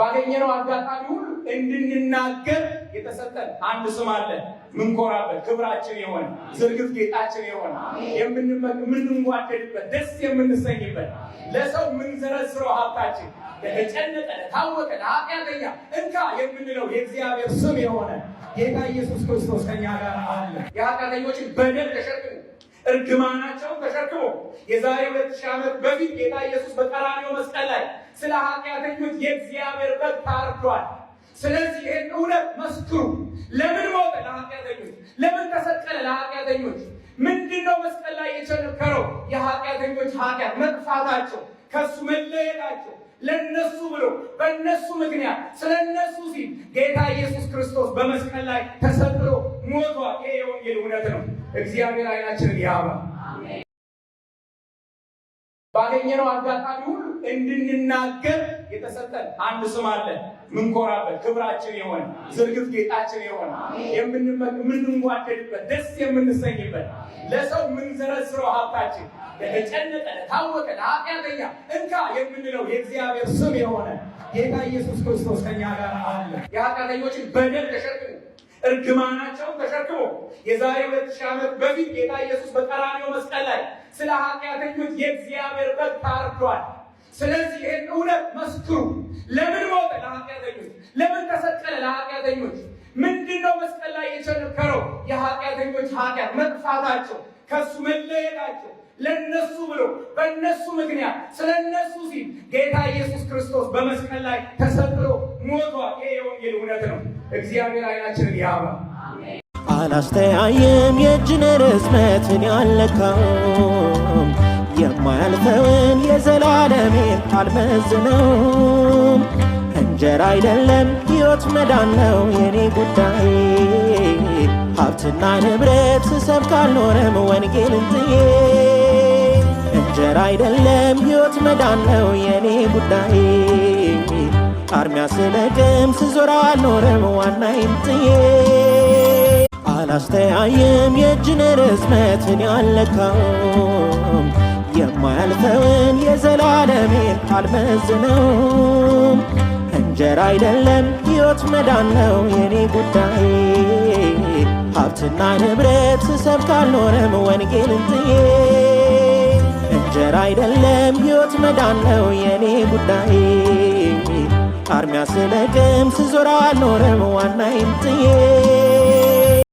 ባገኘነው አጋጣሚ ሁሉ እንድንናገር የተሰጠን አንድ ስም አለ። ምንኮራበት፣ ክብራችን የሆነ ዝርግፍ ጌጣችን የሆነ የምንዋደድበት፣ ደስ የምንሰኝበት፣ ለሰው የምንዘረዝረው ሀብታችን፣ ለተጨነቀ፣ ለታወቀ፣ ለኃጢአተኛ እንካ የምንለው የእግዚአብሔር ስም የሆነ ጌታ ኢየሱስ ክርስቶስ ከኛ ጋር አለ። የኃጢአተኞችን በደል ተሸክሞ እርግማናቸውን ተሸክሞ የዛሬ 2000 ዓመት በፊት ጌታ ኢየሱስ በቀራንዮ መስቀል ላይ ስለ ኃጢአተኞች የእግዚአብሔር በግ ታርዷል። ስለዚህ ይህን እውነት መስክሩ። ለምን ሞተ? ለኃጢአተኞች። ለምን ተሰቀለ? ለኃጢአተኞች። ምንድነው መስቀል ላይ የቸነከረው? የኃጢአተኞች ኃጢአት መጥፋታቸው፣ ከሱ መለየታቸው። ለነሱ ብሎ በእነሱ ምክንያት ስለነሱ ሲል ጌታ ኢየሱስ ክርስቶስ በመስቀል ላይ ተሰቅሎ ሞቷል። ይሄ የወንጌል እውነት ነው። እግዚአብሔር ዓይናችንን ያብራ። ባገኘነው አጋጣሚ ሁሉ እንድንናገር የተሰጠን አንድ ስም አለ። ምንኮራበት፣ ክብራችን የሆነ ዝርግፍ ጌጣችን የሆነ የምንዋደድበት፣ ደስ የምንሰኝበት፣ ለሰው የምንዘረዝረው ሀብታችን፣ ለተጨነቀ፣ ለታወቀ፣ ለኃጢአተኛ እንካ የምንለው የእግዚአብሔር ስም የሆነ ጌታ ኢየሱስ ክርስቶስ ከኛ ጋር አለ። የኃጢአተኞችን በደል ተሸክሞ እርግማናቸውን ተሸክሞ የዛሬ 2000 ዓመት በፊት ጌታ ኢየሱስ በቀራንዮ መስቀል ላይ ስለ ኃጢአተኞች የእግዚአብሔር በግ ታርዷል። ስለዚህ ይህን እውነት መስክሩ። ለምን ሞተ? ለኃጢአተኞች። ለምን ተሰቀለ? ለኃጢአተኞች። ምንድነው መስቀል ላይ የቸነከረው? የኃጢአተኞች ኃጢአት መጥፋታቸው፣ ከሱ መለየታቸው። ለነሱ ብሎ በእነሱ ምክንያት ስለነሱ ሲል ጌታ ኢየሱስ ክርስቶስ በመስቀል ላይ ተሰቅሎ ሞቷል። ይሄ የወንጌል እውነት ነው። እግዚአብሔር ዓይናችንን ያብራ። አላስተያየም የእጅን ርዝመትን ያለካውም የማያልፈውን የዘላለሜን አልመዝነውም። እንጀራ አይደለም ሕይወት መዳን ነው የኔ ጉዳይ። ሀብትና ንብረት ስሰብክ አልኖርም ወንጌልን ጥዬ። እንጀራ አይደለም ሕይወት መዳን ነው የኔ ጉዳይ። አርሚያ ስለቅም ስዞር አልኖርም ዋናዬን ጥዬ። አላስተያየም የእጅን ርዝመትን ያለካውም የማያልፈውን የዘላለሜን አልመዝነውም። እንጀራ አይደለም ሕይወት መዳን ነው የኔ ጉዳይ። ሀብትና ንብረት ስሰብክ አልኖርም ወንጌልን ጥዬ። እንጀራ አይደለም ሕይወት መዳን ነው የኔ ጉዳይ። አርሚያ ስለቅም ስዞር አልኖርም ዋናዬን ጥዬ።